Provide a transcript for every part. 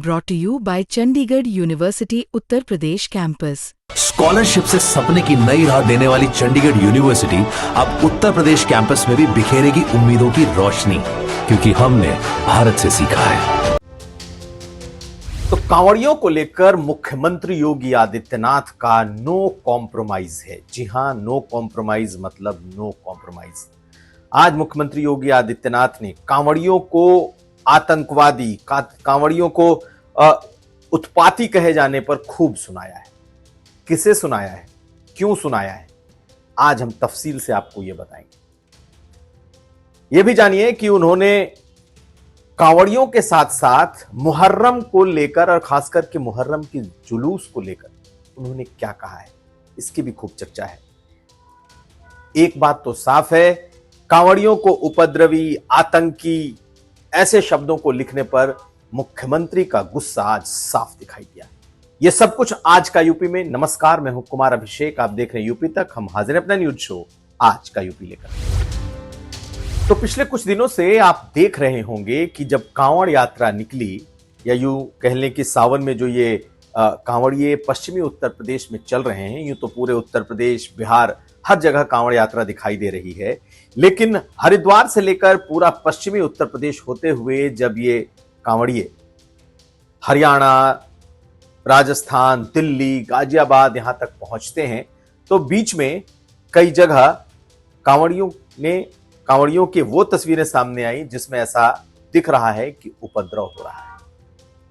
brought to you by Chandigarh University Uttar Pradesh campus. Scholarship से सपने की नई राह देने वाली चंडीगढ़ यूनिवर्सिटी अब उत्तर प्रदेश कैंपस में भी बिखेरेगी उम्मीदों की रोशनी, क्योंकि हमने भारत से सीखा है। तो कांवड़ियों को लेकर मुख्यमंत्री योगी आदित्यनाथ का नो कॉम्प्रोमाइज है। जी हां, नो कॉम्प्रोमाइज मतलब नो कॉम्प्रोमाइज। आज मुख्यमंत्री योगी आदित्यनाथ ने कांवड़ियों को आतंकवादी, कांवड़ियों को उत्पाती कहे जाने पर खूब सुनाया है। किसे सुनाया है, क्यों सुनाया है, आज हम तफसील से आपको यह बताएंगे। यह भी जानिए कि उन्होंने कांवड़ियों के साथ साथ मुहर्रम को लेकर और खासकर के मुहर्रम के जुलूस को लेकर उन्होंने क्या कहा है, इसकी भी खूब चर्चा है। एक बात तो साफ है, कांवड़ियों को उपद्रवी, आतंकी ऐसे शब्दों को लिखने पर मुख्यमंत्री का गुस्सा आज साफ दिखाई दिया। यह सब कुछ आज का यूपी में। नमस्कार, मैं हूं कुमार अभिषेक, आप देख रहे हैं यूपी तक। हम हाजिर हैं अपना न्यूज शो आज का यूपी लेकर। तो पिछले कुछ दिनों से आप देख रहे होंगे कि जब कांवड़ यात्रा निकली, या यूं कह लें कि सावन में जो ये कांवड़िए पश्चिमी उत्तर प्रदेश में चल रहे हैं, यूं तो पूरे उत्तर प्रदेश, बिहार, हर जगह कांवड़ यात्रा दिखाई दे रही है। लेकिन हरिद्वार से लेकर पूरा पश्चिमी उत्तर प्रदेश होते हुए जब ये कांवड़िए हरियाणा, राजस्थान, दिल्ली, गाजियाबाद यहां तक पहुंचते हैं, तो बीच में कई जगह कांवड़ियों की वो तस्वीरें सामने आई जिसमें ऐसा दिख रहा है कि उपद्रव हो रहा है।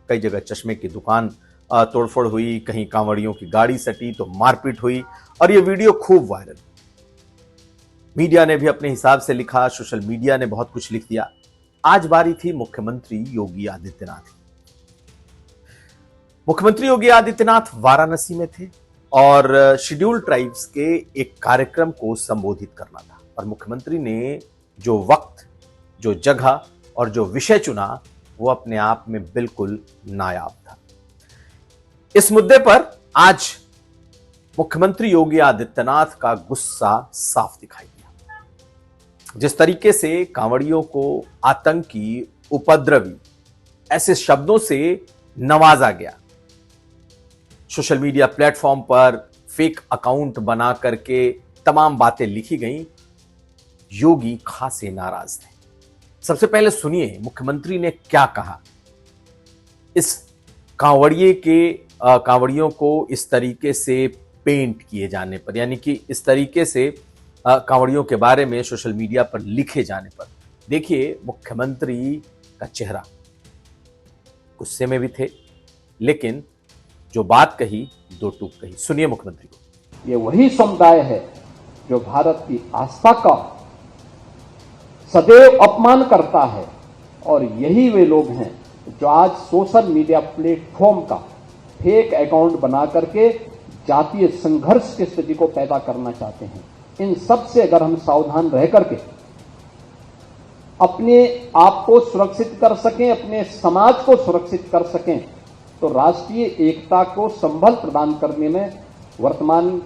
कई जगह चश्मे की दुकान तोड़फोड़ हुई, कहीं कांवड़ियों की गाड़ी सटी तो मारपीट हुई, और ये वीडियो खूब वायरल। मीडिया ने भी अपने हिसाब से लिखा, सोशल मीडिया ने बहुत कुछ लिख दिया। आज बारी थी मुख्यमंत्री योगी आदित्यनाथ की। मुख्यमंत्री योगी आदित्यनाथ वाराणसी में थे और शेड्यूल्ड ट्राइब्स के एक कार्यक्रम को संबोधित करना था, और मुख्यमंत्री ने जो वक्त, जो जगह और जो विषय चुना वो अपने आप में बिल्कुल नायाब था। इस मुद्दे पर आज मुख्यमंत्री योगी आदित्यनाथ का गुस्सा साफ दिखाई दिया। जिस तरीके से कांवड़ियों को आतंकी, उपद्रवी ऐसे शब्दों से नवाजा गया, सोशल मीडिया प्लेटफॉर्म पर फेक अकाउंट बना करके तमाम बातें लिखी गई, योगी खासे नाराज थे। सबसे पहले सुनिए मुख्यमंत्री ने क्या कहा। इस कांवड़ियों को इस तरीके से पेंट किए जाने पर, यानी कि इस तरीके से कांवड़ियों के बारे में सोशल मीडिया पर लिखे जाने पर देखिए मुख्यमंत्री का चेहरा। गुस्से में भी थे, लेकिन जो बात कही दो टूक कही। सुनिए मुख्यमंत्री को। ये वही समुदाय है जो भारत की आस्था का सदैव अपमान करता है, और यही वे लोग हैं जो आज सोशल मीडिया प्लेटफॉर्म का फेक अकाउंट बना करके जातीय संघर्ष की स्थिति को पैदा करना चाहते हैं। इन सब से अगर हम सावधान रह करके अपने आप को सुरक्षित कर सकें, अपने समाज को सुरक्षित कर सकें, तो राष्ट्रीय एकता को संबल प्रदान करने में वर्तमान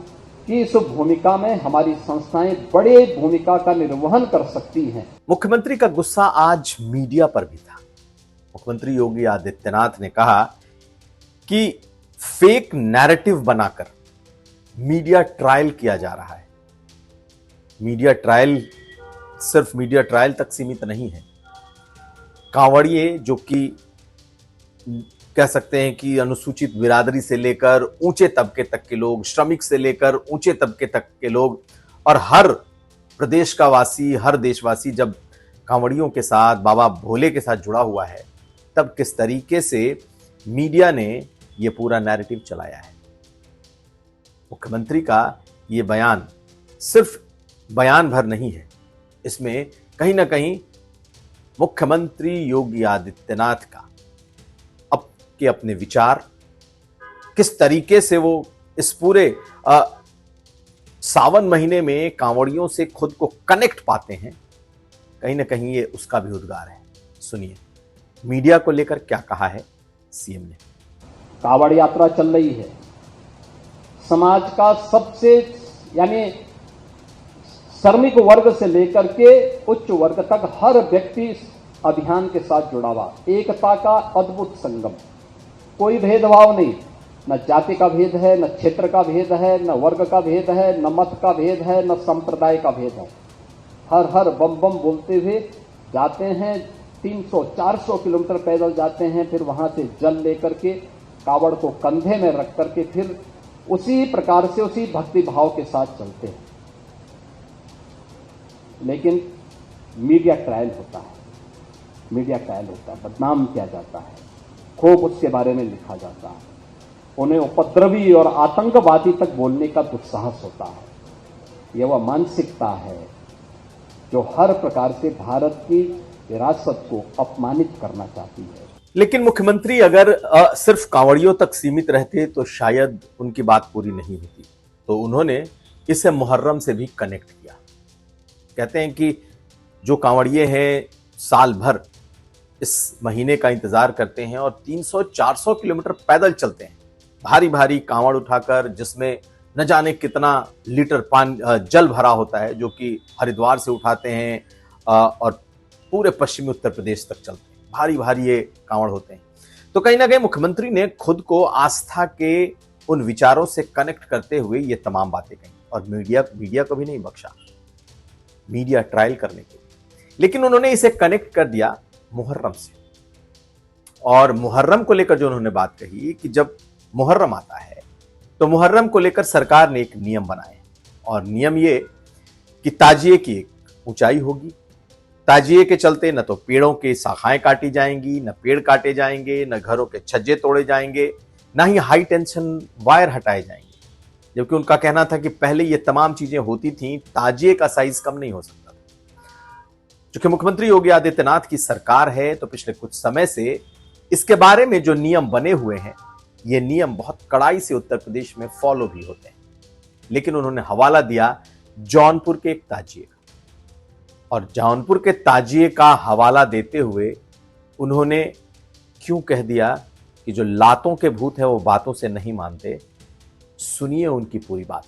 की इस भूमिका में हमारी संस्थाएं बड़े भूमिका का निर्वहन कर सकती हैं। मुख्यमंत्री का गुस्सा आज मीडिया पर भी था। मुख्यमंत्री योगी आदित्यनाथ ने कहा कि फेक नैरेटिव बनाकर मीडिया ट्रायल किया जा रहा है। मीडिया ट्रायल सिर्फ मीडिया ट्रायल तक सीमित नहीं है। कांवड़िए जो कि कह सकते हैं कि अनुसूचित बिरादरी से लेकर ऊंचे तबके तक के लोग, श्रमिक से लेकर ऊंचे तबके तक के लोग, और हर प्रदेश का वासी, हर देशवासी जब कांवड़ियों के साथ, बाबा भोले के साथ जुड़ा हुआ है, तब किस तरीके से मीडिया ने यह पूरा नैरेटिव चलाया है। मुख्यमंत्री का यह बयान सिर्फ बयान भर नहीं है, इसमें कहीं ना कहीं मुख्यमंत्री योगी आदित्यनाथ का अपने विचार, किस तरीके से वो इस पूरे सावन महीने में कांवड़ियों से खुद को कनेक्ट पाते हैं, कहीं ना कहीं ये उसका भी उद्गार है। सुनिए मीडिया को लेकर क्या कहा है सीएम ने। कांवड़ यात्रा चल रही है, समाज का सबसे यानी श्रमिक वर्ग से लेकर के उच्च वर्ग तक हर व्यक्ति अभियान के साथ जुड़ा हुआ, एकता का अद्भुत संगम। कोई भेदभाव नहीं, न जाति का भेद है, न क्षेत्र का भेद है, न वर्ग का भेद है, न मत का भेद है, न संप्रदाय का भेद है। हर हर बम बम बोलते हुए जाते हैं, 300-400 किलोमीटर पैदल जाते हैं, फिर वहां से जल लेकर के कावड़ को कंधे में रख करके फिर उसी प्रकार से उसी भक्ति भाव के साथ चलते हैं। लेकिन मीडिया ट्रायल होता है, बदनाम किया जाता है, खूब उसके बारे में लिखा जाता है, उन्हें उपद्रवी और आतंकवादी तक बोलने का दुस्साहस होता है। यह वह मानसिकता है जो हर प्रकार से भारत की विरासत को अपमानित करना चाहती है। लेकिन मुख्यमंत्री अगर सिर्फ कांवड़ियों तक सीमित रहते तो शायद उनकी बात पूरी नहीं होती। तो उन्होंने इसे मुहर्रम से भी कनेक्ट किया। कहते हैं कि जो कांवड़िए हैं साल भर इस महीने का इंतजार करते हैं और 300-400 किलोमीटर पैदल चलते हैं, भारी भारी कांवड़ उठाकर, जिसमें न जाने कितना लीटर पानी जल भरा होता है, जो कि हरिद्वार से उठाते हैं और पूरे पश्चिमी उत्तर प्रदेश तक चलते हैं। भारी भारी ये कांवड़ होते हैं। तो कहीं ना कहीं मुख्यमंत्री ने खुद को आस्था के उन विचारों से कनेक्ट करते हुए ये तमाम बातें कही और मीडिया को भी नहीं बख्शा, मीडिया ट्रायल करने के। लेकिन उन्होंने इसे कनेक्ट कर दिया मुहर्रम से। और मुहर्रम को लेकर जो उन्होंने बात कही कि जब मुहर्रम आता है तो मुहर्रम को लेकर सरकार ने एक नियम बनाए और नियम ये कि ताजिए की एक ऊंचाई होगी। ताजिए के चलते न तो पेड़ों की शाखाएं काटी जाएंगी, न पेड़ काटे जाएंगे, न घरों के छज्जे तोड़े जाएंगे, न ही हाई टेंशन वायर हटाए जाएंगे। जबकि उनका कहना था कि पहले ये तमाम चीजें होती थी, ताजिए का साइज कम नहीं हो सकता। चूंकि मुख्यमंत्री योगी आदित्यनाथ की सरकार है तो पिछले कुछ समय से इसके बारे में जो नियम बने हुए हैं, ये नियम बहुत कड़ाई से उत्तर प्रदेश में फॉलो भी होते हैं। लेकिन उन्होंने हवाला दिया जौनपुर के एक ताजिए का, और जौनपुर के ताजिए का हवाला देते हुए उन्होंने क्यों कह दिया कि जो लातों के भूत हैं वो बातों से नहीं मानते। सुनिए उनकी पूरी बात।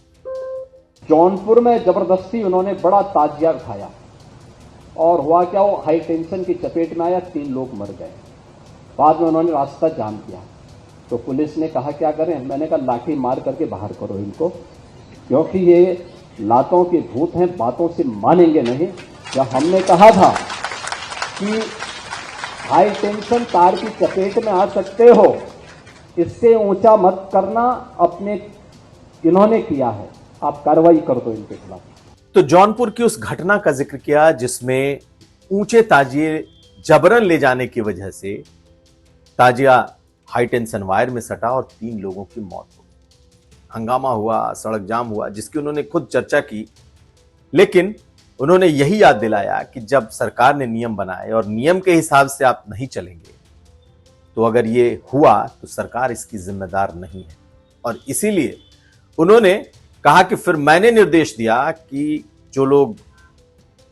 जौनपुर में जबरदस्ती उन्होंने बड़ा ताजिया उठाया और हुआ क्या, वो हाई टेंशन की चपेट में आया, 3 लोग मर गए। बाद में उन्होंने रास्ता जाम किया तो पुलिस ने कहा क्या करें, मैंने कहा लाठी मार करके बाहर करो इनको, क्योंकि ये लातों के भूत हैं, बातों से मानेंगे नहीं। जब हमने कहा था कि हाई टेंशन तार की चपेट में आ सकते हो, इससे ऊंचा मत करना, अपने इन्होंने किया है, आप कार्रवाई कर दो इनके खिलाफ। तो जौनपुर की उस घटना का जिक्र किया जिसमें ऊंचे ताजिए जबरन ले जाने की वजह से ताजिया हाई टेंशन वायर में सटा और 3 लोगों की मौत हो गई। हंगामा हुआ, सड़क जाम हुआ, जिसकी उन्होंने खुद चर्चा की। लेकिन उन्होंने यही याद दिलाया कि जब सरकार ने नियम बनाए और नियम के हिसाब से आप नहीं चलेंगे तो अगर ये हुआ तो सरकार इसकी जिम्मेदार नहीं है। और इसीलिए उन्होंने कहा कि फिर मैंने निर्देश दिया कि जो लोग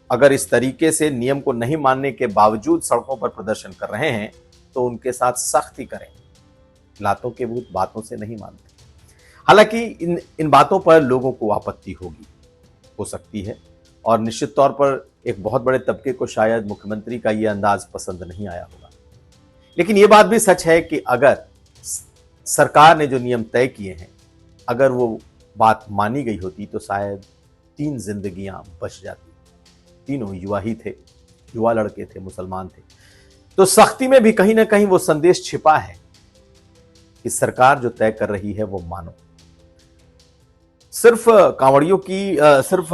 अगर इस तरीके से नियम को नहीं मानने के बावजूद सड़कों पर प्रदर्शन कर रहे हैं तो उनके साथ सख्ती करें। लातों के भूत बातों से नहीं मानते। हालांकि इन बातों पर लोगों को आपत्ति हो सकती है और निश्चित तौर पर एक बहुत बड़े तबके को शायद मुख्यमंत्री का यह अंदाज पसंद नहीं आया होगा। लेकिन यह बात भी सच है कि अगर सरकार ने जो नियम तय किए हैं, अगर वो बात मानी गई होती तो शायद 3 जिंदगियां बच जाती। तीनों युवा ही थे, युवा लड़के थे, मुसलमान थे। तो सख्ती में भी कहीं ना कहीं वो संदेश छिपा है कि सरकार जो तय कर रही है वो मानो। सिर्फ कांवड़ियों की सिर्फ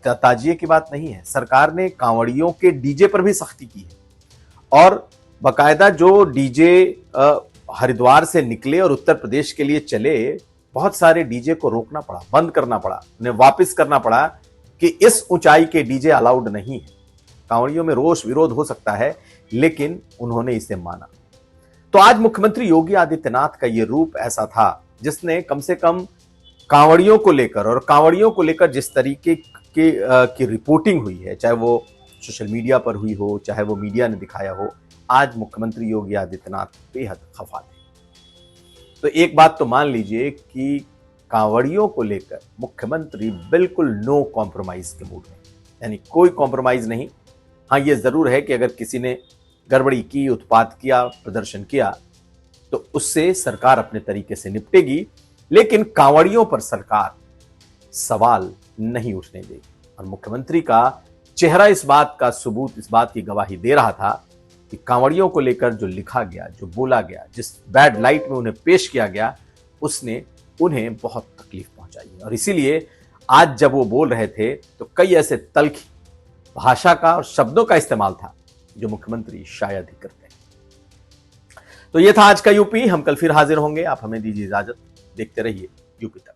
ताजिए की बात नहीं है, सरकार ने कांवड़ियों के डीजे पर भी सख्ती की है और बाकायदा जो डीजे हरिद्वार से निकले और उत्तर प्रदेश के लिए चले, बहुत सारे डीजे को रोकना पड़ा, बंद करना पड़ा, उन्हें वापस करना पड़ा कि इस ऊंचाई के डीजे अलाउड नहीं है। कांवड़ियों में रोष विरोध हो सकता है, लेकिन उन्होंने इसे माना। तो आज मुख्यमंत्री योगी आदित्यनाथ का यह रूप ऐसा था जिसने कम से कम कांवड़ियों को लेकर जिस तरीके की रिपोर्टिंग हुई है, चाहे वो सोशल मीडिया पर हुई हो, चाहे वो मीडिया ने दिखाया हो, आज मुख्यमंत्री योगी आदित्यनाथ बेहद खफा थे। तो एक बात तो मान लीजिए कि कांवड़ियों को लेकर मुख्यमंत्री बिल्कुल नो कॉम्प्रोमाइज के मूड में, यानी कोई कॉम्प्रोमाइज नहीं। हाँ, ये जरूर है कि अगर किसी ने गड़बड़ी की, उत्पात किया, प्रदर्शन किया तो उससे सरकार अपने तरीके से निपटेगी, लेकिन कांवड़ियों पर सरकार सवाल नहीं उठने देगी। और मुख्यमंत्री का चेहरा इस बात का सबूत, इस बात की गवाही दे रहा था कि कांवड़ियों को लेकर जो लिखा गया, जो बोला गया, जिस बैड लाइट में उन्हें पेश किया गया, उसने उन्हें बहुत तकलीफ पहुंचाई। और इसीलिए आज जब वो बोल रहे थे तो कई ऐसे तल्खी भाषा का और शब्दों का इस्तेमाल था जो मुख्यमंत्री शायद ही करते हैं। तो ये था आज का यूपी। हम कल फिर हाजिर होंगे। आप हमें दीजिए इजाजत। देखते रहिए यूपी तक।